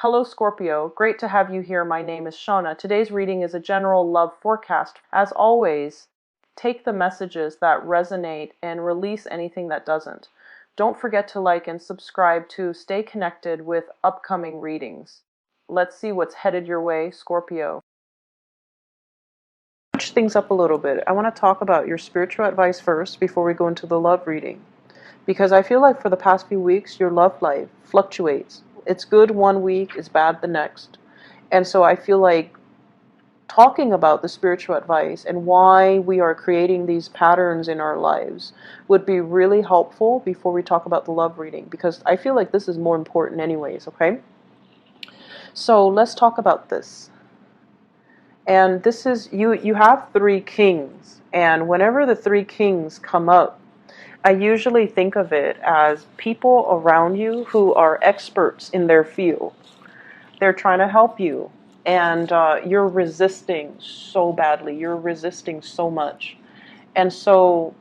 Hello Scorpio, great to have you here. My name is Shauna. Today's reading is a general love forecast. As always, take the messages that resonate and release anything that doesn't. Don't forget to like and subscribe to stay connected with upcoming readings. Let's see what's headed your way, Scorpio. Switch things up a little bit. I want to talk about your spiritual advice first before we go into the love reading. Because I feel like for the past few weeks, your love life fluctuates. It's good one week, it's bad the next. And so I feel like talking about the spiritual advice and why we are creating these patterns in our lives would be really helpful before we talk about the love reading. Because I feel like this is more important anyways, okay? So let's talk about this. And this is, you have three kings. And whenever the three kings come up, I usually think of it as people around you who are experts in their field. They're trying to help you, and you're resisting so badly. You're resisting so much. And so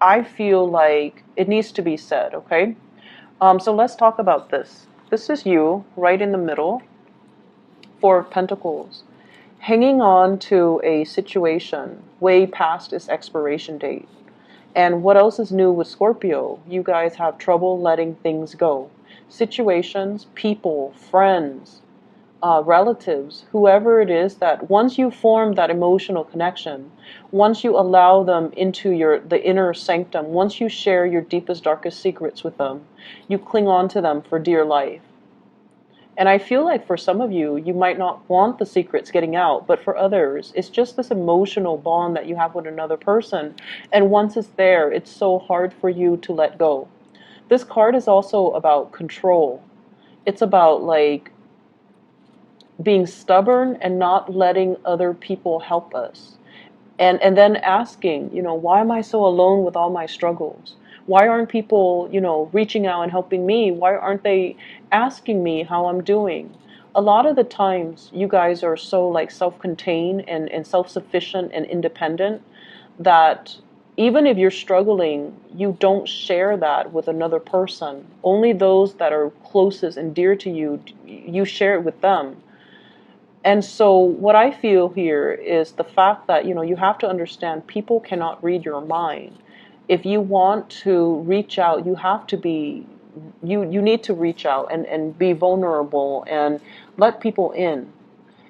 I feel like it needs to be said, okay? So let's talk about this. This is you, right in the middle, Four of Pentacles, hanging on to a situation way past its expiration date. And what else is new with Scorpio? You guys have trouble letting things go. Situations, people, friends, relatives, whoever it is, that once you form that emotional connection, once you allow them into the inner sanctum, once you share your deepest, darkest secrets with them, you cling on to them for dear life. And I feel like for some of you, you might not want the secrets getting out, but for others, it's just this emotional bond that you have with another person. And once it's there, it's so hard for you to let go. This card is also about control. It's about like being stubborn and not letting other people help us. And then asking, why am I so alone with all my struggles? Why aren't people, reaching out and helping me? Why aren't they asking me how I'm doing? A lot of the times you guys are so like self-contained and self-sufficient and independent that even if you're struggling, you don't share that with another person. Only those that are closest and dear to you, you share it with them. And so what I feel here is the fact that, you have to understand people cannot read your mind. If you want to reach out, you have to be, you need to reach out and be vulnerable and let people in.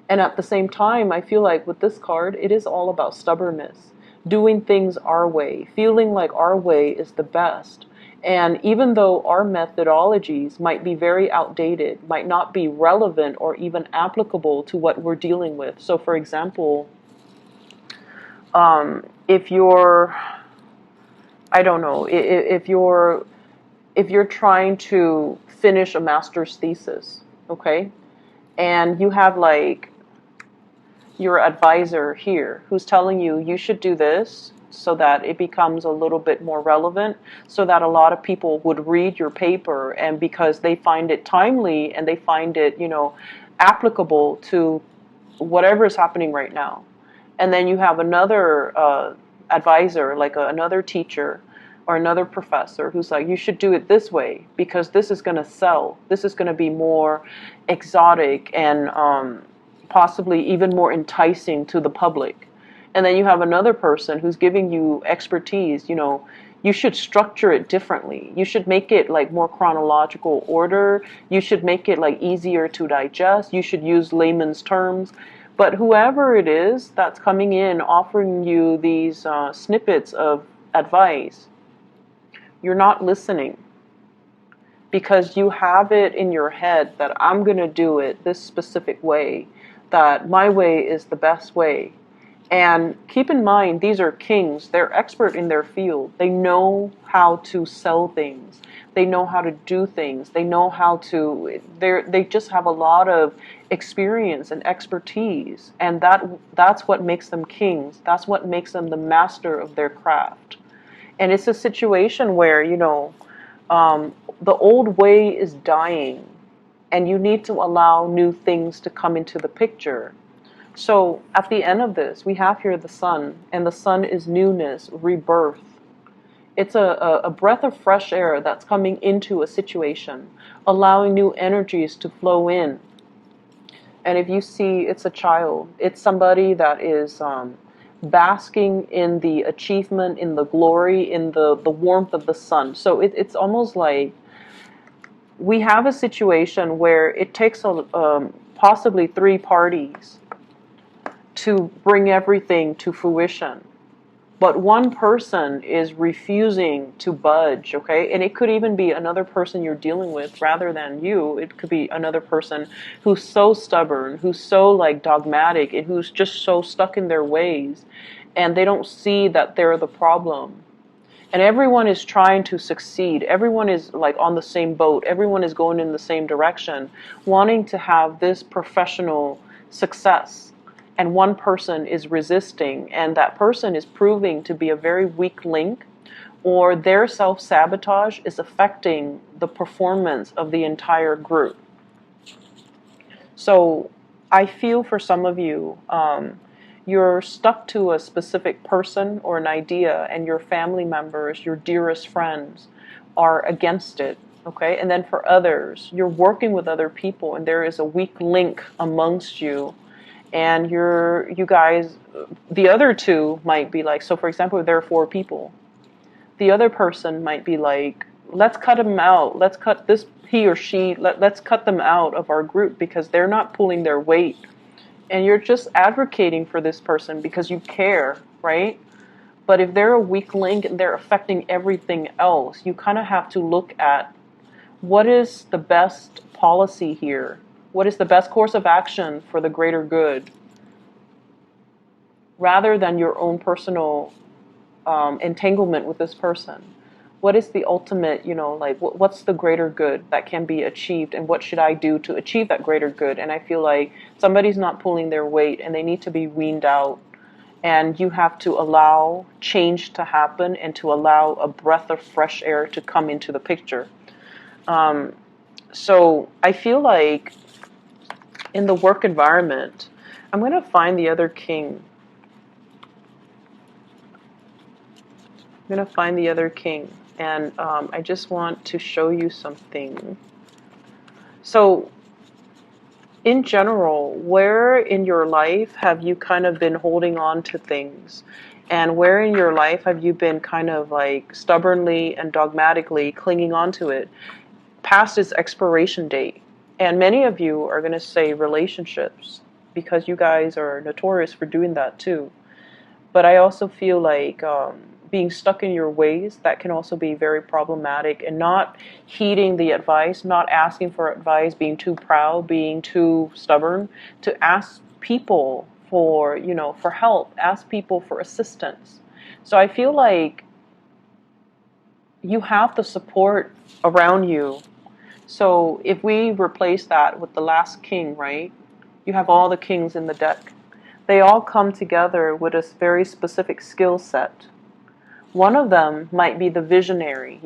And at the same time, I feel like with this card, it is all about stubbornness, doing things our way, feeling like our way is the best. And even though our methodologies might be very outdated, might not be relevant or even applicable to what we're dealing with. So for example, if you're, I don't know, if you're trying to finish a master's thesis, okay, and you have like your advisor here who's telling you you should do this so that it becomes a little bit more relevant, so that a lot of people would read your paper, and because they find it timely and they find it, applicable to whatever is happening right now. And then you have another advisor, like another teacher or another professor who's like, you should do it this way because this is going to sell. This is going to be more exotic and possibly even more enticing to the public. And then you have another person who's giving you expertise. You should structure it differently. You should make it like more chronological order. You should make it like easier to digest. You should use layman's terms. But whoever it is that's coming in offering you these snippets of advice, you're not listening, because you have it in your head that I'm going to do it this specific way, that my way is the best way. And keep in mind, these are kings. They're expert in their field. They know how to sell things. They know how to do things. They know how to, they just have a lot of experience and expertise. And that's what makes them kings. That's what makes them the master of their craft. And it's a situation where, the old way is dying, and you need to allow new things to come into the picture. So at the end of this, we have here the sun, and the sun is newness, rebirth. It's a breath of fresh air that's coming into a situation, allowing new energies to flow in. And if you see it's a child, it's somebody that is basking in the achievement, in the glory, in the warmth of the sun. So it's almost like we have a situation where it takes possibly three parties to bring everything to fruition. But one person is refusing to budge, okay? And it could even be another person you're dealing with rather than you. It could be another person who's so stubborn, who's so like dogmatic, and who's just so stuck in their ways. And they don't see that they're the problem. And everyone is trying to succeed. Everyone is like on the same boat. Everyone is going in the same direction, wanting to have this professional success. And one person is resisting, and that person is proving to be a very weak link, or their self-sabotage is affecting the performance of the entire group. So I feel for some of you, you're stuck to a specific person or an idea, and your family members, your dearest friends, are against it. Okay? And then for others, you're working with other people, and there is a weak link amongst you. And you guys, the other two might be like, so for example, there are four people. The other person might be like, let's cut them out. Let's cut this, he or she, let's cut them out of our group because they're not pulling their weight. And you're just advocating for this person because you care, right? But if they're a weak link and they're affecting everything else, you kind of have to look at what is the best policy here? What is the best course of action for the greater good? Rather than your own personal entanglement with this person. What is the ultimate, like what's the greater good that can be achieved, and what should I do to achieve that greater good? And I feel like somebody's not pulling their weight and they need to be weaned out. And you have to allow change to happen and to allow a breath of fresh air to come into the picture. So I feel like in the work environment, I'm going to find the other king. I'm going to find the other king. And I just want to show you something. So in general, where in your life have you kind of been holding on to things? And where in your life have you been kind of like stubbornly and dogmatically clinging on to it past its expiration date? And many of you are going to say relationships, because you guys are notorious for doing that too. But I also feel like being stuck in your ways, that can also be very problematic, and not heeding the advice, not asking for advice, being too proud, being too stubborn to ask people for, for help, ask people for assistance. So I feel like you have the support around you. So if we replace that with the last king, right? You have all the kings in the deck. They all come together with a very specific skill set. One of them might be the visionary,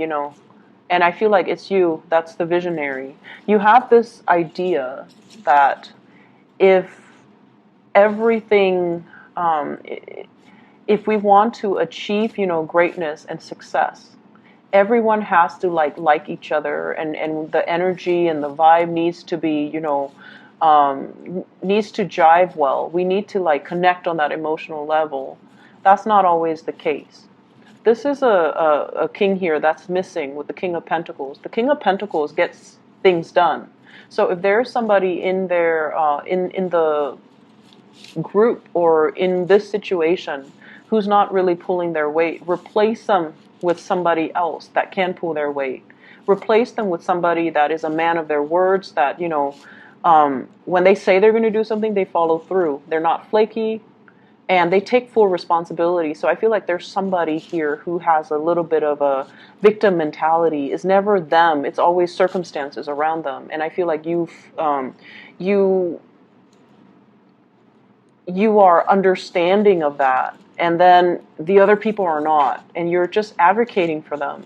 and I feel like it's you that's the visionary. You have this idea that if everything, if we want to achieve, greatness and success, everyone has to like each other, and the energy and the vibe needs to be, needs to jive well. We need to like connect on that emotional level. That's not always the case. This is a king here that's missing with the King of Pentacles. The King of Pentacles gets things done. So if there's somebody in there, in the group or in this situation who's not really pulling their weight, replace them with somebody else that can pull their weight. Replace them with somebody that is a man of their words, that, when they say they're going to do something, they follow through. They're not flaky, and they take full responsibility. So I feel like there's somebody here who has a little bit of a victim mentality. It's never them. It's always circumstances around them. And I feel like you are understanding of that, and then the other people are not, and you're just advocating for them.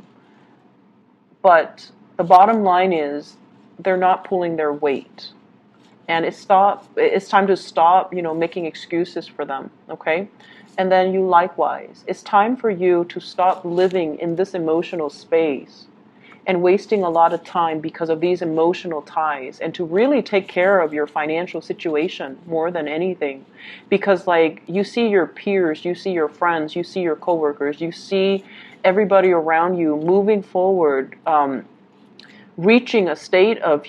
But the bottom line is they're not pulling their weight. And it's time to stop, making excuses for them, okay? And then you likewise. It's time for you to stop living in this emotional space and wasting a lot of time because of these emotional ties, and to really take care of your financial situation more than anything. Because like you see your peers, you see your friends, you see your coworkers, you see everybody around you moving forward, reaching a state of,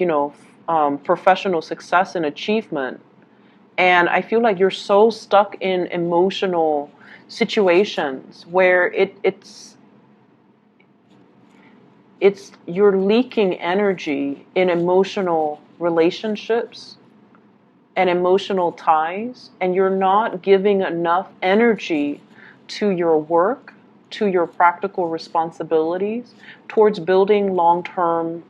professional success and achievement. And I feel like you're so stuck in emotional situations where it's you're leaking energy in emotional relationships and emotional ties, and you're not giving enough energy to your work, to your practical responsibilities, towards building long-term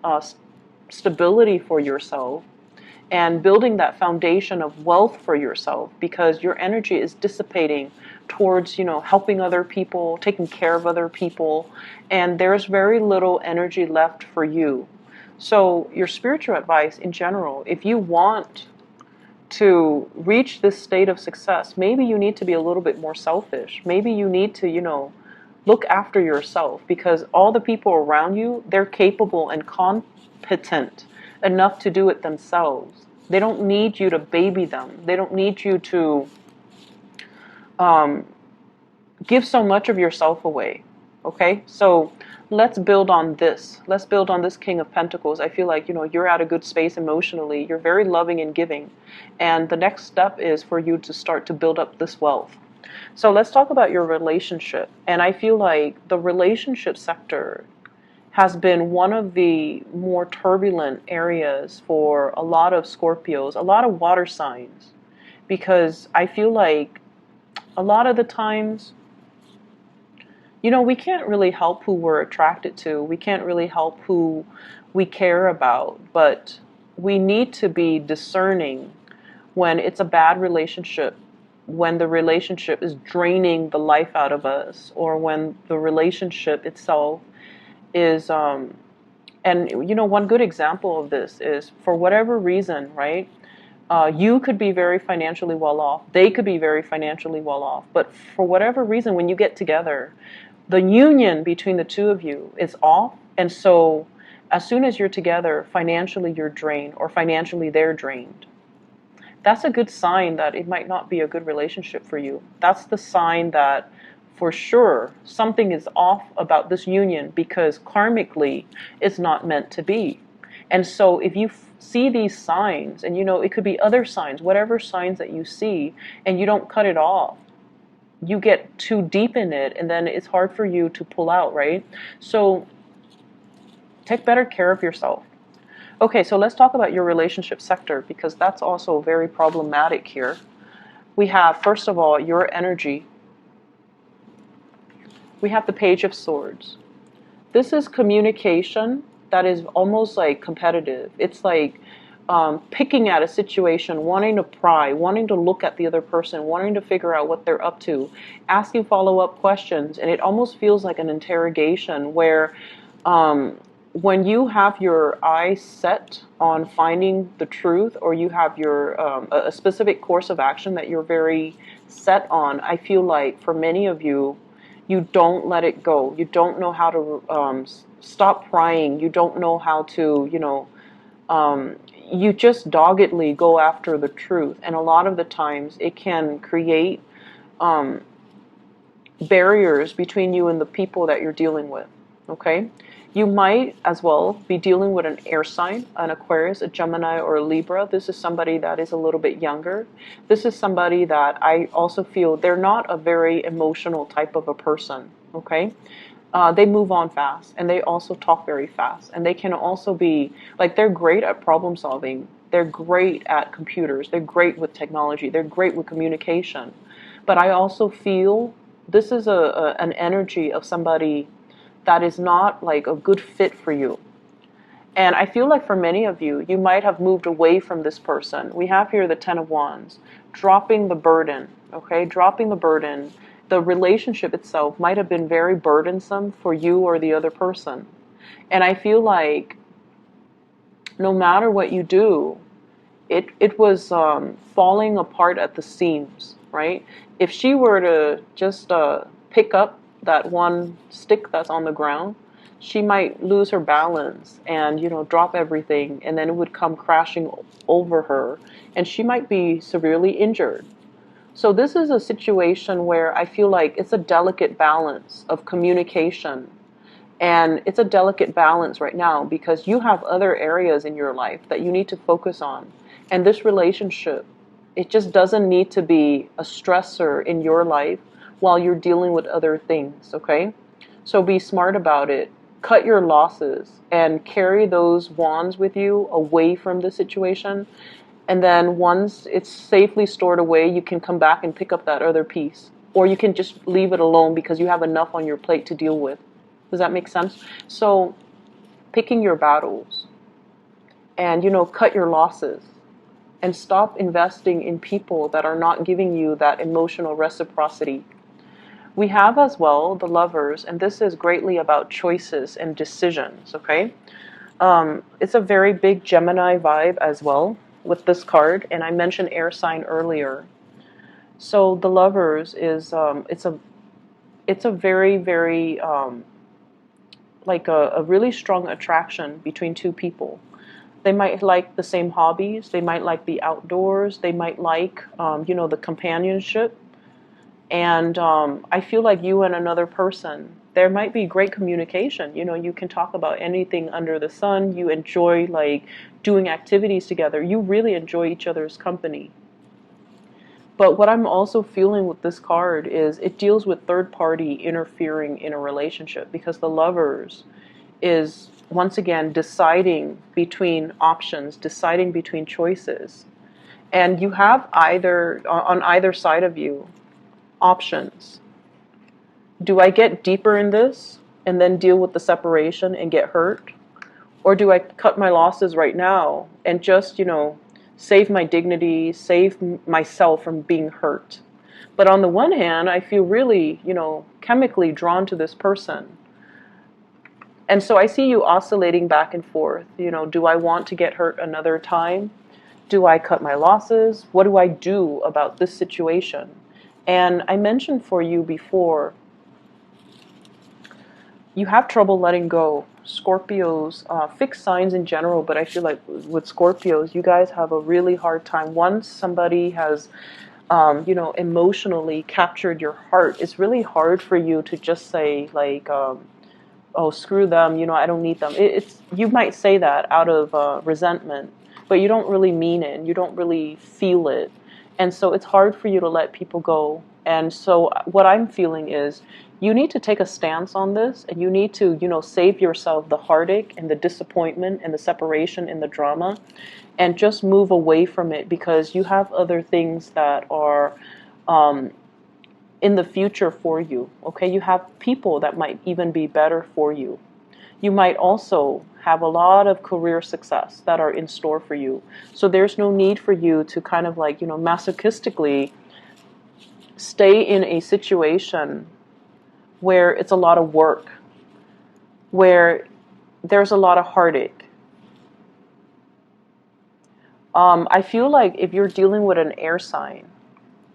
stability for yourself and building that foundation of wealth for yourself, because your energy is dissipating towards, helping other people, taking care of other people, and there's very little energy left for you. So your spiritual advice in general, if you want to reach this state of success, maybe you need to be a little bit more selfish. Maybe you need to, look after yourself, because all the people around you, they're capable and competent enough to do it themselves. They don't need you to baby them. They don't need you to give so much of yourself away. Okay? So let's build on this. Let's build on this King of Pentacles. I feel like, you're at a good space emotionally. You're very loving and giving. And the next step is for you to start to build up this wealth. So let's talk about your relationship. And I feel like the relationship sector has been one of the more turbulent areas for a lot of Scorpios, a lot of water signs, because I feel like a lot of the times, we can't really help who we're attracted to. We can't really help who we care about, but we need to be discerning when it's a bad relationship, when the relationship is draining the life out of us, or when the relationship itself is, and one good example of this is, for whatever reason, right? You could be very financially well off. They could be very financially well off. But for whatever reason, when you get together, the union between the two of you is off. And so as soon as you're together, financially you're drained, or financially they're drained. That's a good sign that it might not be a good relationship for you. That's the sign that for sure something is off about this union, because karmically it's not meant to be. And so if you see these signs, and it could be other signs, whatever signs that you see, and you don't cut it off, you get too deep in it, and then it's hard for you to pull out, right? So take better care of yourself. Okay, so let's talk about your relationship sector, because that's also very problematic here. We have, first of all, your energy. We have the Page of Swords. This is communication that is almost like competitive. It's like picking at a situation, wanting to pry, wanting to look at the other person, wanting to figure out what they're up to, asking follow-up questions, and it almost feels like an interrogation where when you have your eyes set on finding the truth, or you have your a specific course of action that you're very set on, I feel like for many of you, you don't let it go. You don't know how to stop prying. You don't know how to, you just doggedly go after the truth. And a lot of the times it can create barriers between you and the people that you're dealing with, okay? You might as well be dealing with an air sign, an Aquarius, a Gemini, or a Libra. This is somebody that is a little bit younger. This is somebody that I also feel they're not a very emotional type of a person, okay? They move on fast, and they also talk very fast. And they can also be, like, they're great at problem solving. They're great at computers. They're great with technology. They're great with communication. But I also feel this is an energy of somebody that is not like a good fit for you. And I feel like for many of you, you might have moved away from this person. We have here the Ten of Wands, dropping the burden, okay? Dropping the burden. The relationship itself might have been very burdensome for you or the other person. And I feel like no matter what you do, it was falling apart at the seams, right? If she were to just pick up that one stick that's on the ground, she might lose her balance and, drop everything, and then it would come crashing over her, and she might be severely injured. So this is a situation where I feel like it's a delicate balance of communication. And it's a delicate balance right now because you have other areas in your life that you need to focus on. And this relationship, it just doesn't need to be a stressor in your life while you're dealing with other things, okay? So be smart about it. Cut your losses and carry those wands with you away from the situation. And then once it's safely stored away, you can come back and pick up that other piece. Or you can just leave it alone because you have enough on your plate to deal with. Does that make sense? So picking your battles and, cut your losses and stop investing in people that are not giving you that emotional reciprocity. We have as well the Lovers, and this is greatly about choices and decisions, okay? It's a very big Gemini vibe as well with this card, and I mentioned air sign earlier. So the Lovers is, it's a very, very, like a really strong attraction between two people. They might like the same hobbies, they might like the outdoors, they might like, the companionship. And I feel like you and another person, there might be great communication. You can talk about anything under the sun. You enjoy like doing activities together. You really enjoy each other's company. But what I'm also feeling with this card is it deals with third party interfering in a relationship, because the Lovers is once again deciding between options, deciding between choices. And you have either, on either side of you, options. Do I get deeper in this and then deal with the separation and get hurt? Or do I cut my losses right now and just, save my dignity, save myself from being hurt? But on the one hand, I feel really, chemically drawn to this person. And so I see you oscillating back and forth. Do I want to get hurt another time? Do I cut my losses? What do I do about this situation? And I mentioned for you before, you have trouble letting go. Scorpios, fixed signs in general, but I feel like with Scorpios, you guys have a really hard time. Once somebody has, emotionally captured your heart, it's really hard for you to just say like, oh, screw them, I don't need them. It's you might say that out of resentment, but you don't really mean it, and you don't really feel it. And so it's hard for you to let people go. And so what I'm feeling is you need to take a stance on this, and you need to, save yourself the heartache and the disappointment and the separation and the drama, and just move away from it, because you have other things that are in the future for you, okay? You have people that might even be better for you. You might also have a lot of career success that are in store for you. So there's no need for you to kind of like, masochistically stay in a situation where it's a lot of work, where there's a lot of heartache. I feel like if you're dealing with an air sign,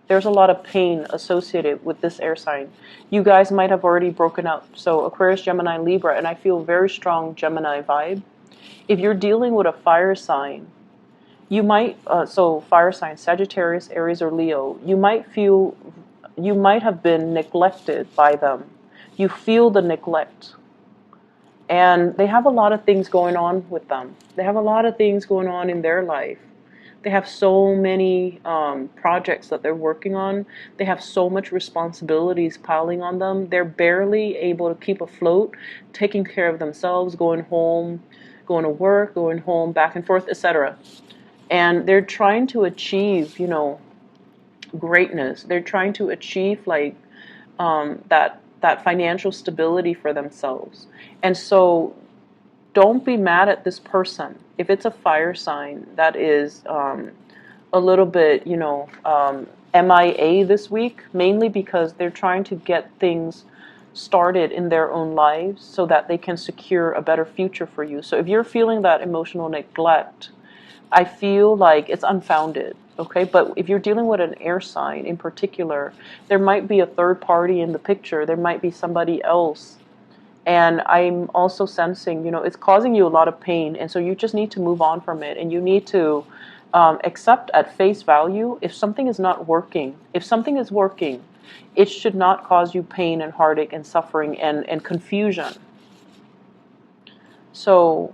there's a lot of pain associated with this air sign. You guys might have already broken up. So Aquarius, Gemini, Libra, and I feel very strong Gemini vibe. If you're dealing with a fire sign, you might, so fire sign, Sagittarius, Aries, or Leo, you might have been neglected by them. You feel the neglect. And they have a lot of things going on with them. They have a lot of things going on in their life. They have so many projects that they're working on. They have so much responsibilities piling on them. They're barely able to keep afloat, taking care of themselves, going home, going to work, going home, back and forth, etc. And they're trying to achieve, greatness. They're trying to achieve like that financial stability for themselves. And so don't be mad at this person. If it's a fire sign that is a little bit, MIA this week, mainly because they're trying to get things started in their own lives so that they can secure a better future for you. So if you're feeling that emotional neglect, I feel like it's unfounded, okay? But if you're dealing with an air sign in particular, there might be a third party in the picture. There might be somebody else And I'm also sensing, it's causing you a lot of pain. And so you just need to move on from it. And you need to accept at face value if something is not working. If something is working, it should not cause you pain and heartache and suffering and confusion. So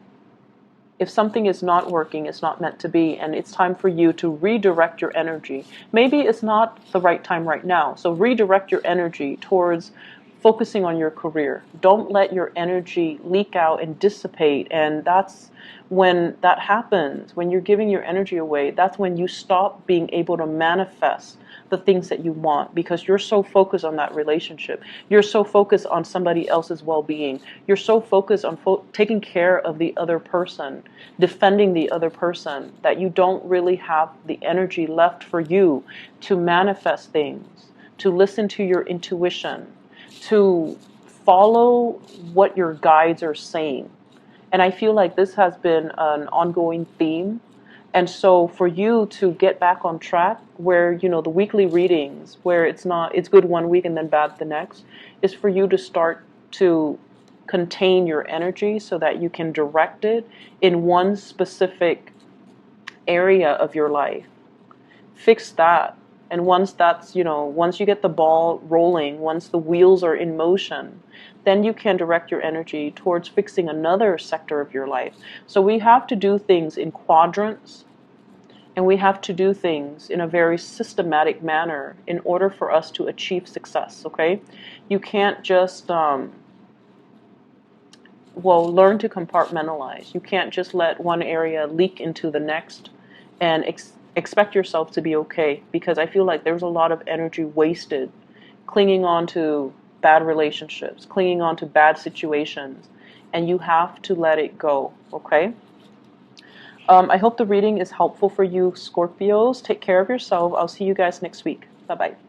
if something is not working, it's not meant to be, and it's time for you to redirect your energy. Maybe it's not the right time right now. So redirect your energy towards focusing on your career. Don't let your energy leak out and dissipate. And that's when that happens, when you're giving your energy away, that's when you stop being able to manifest the things that you want, because you're so focused on that relationship. You're so focused on somebody else's well-being. You're so focused on taking care of the other person, defending the other person, that you don't really have the energy left for you to manifest things, to listen to your intuition, to follow what your guides are saying. And I feel like this has been an ongoing theme. And so for you to get back on track, where, the weekly readings, where it's good one week and then bad the next, is for you to start to contain your energy so that you can direct it in one specific area of your life. Fix that. And once once you get the ball rolling, once the wheels are in motion, then you can direct your energy towards fixing another sector of your life. So we have to do things in quadrants, and we have to do things in a very systematic manner in order for us to achieve success, okay? You can't just, learn to compartmentalize. You can't just let one area leak into the next and expect yourself to be okay, because I feel like there's a lot of energy wasted clinging on to bad relationships, clinging on to bad situations, and you have to let it go, okay? I hope the reading is helpful for you, Scorpios. Take care of yourself. I'll see you guys next week. Bye-bye.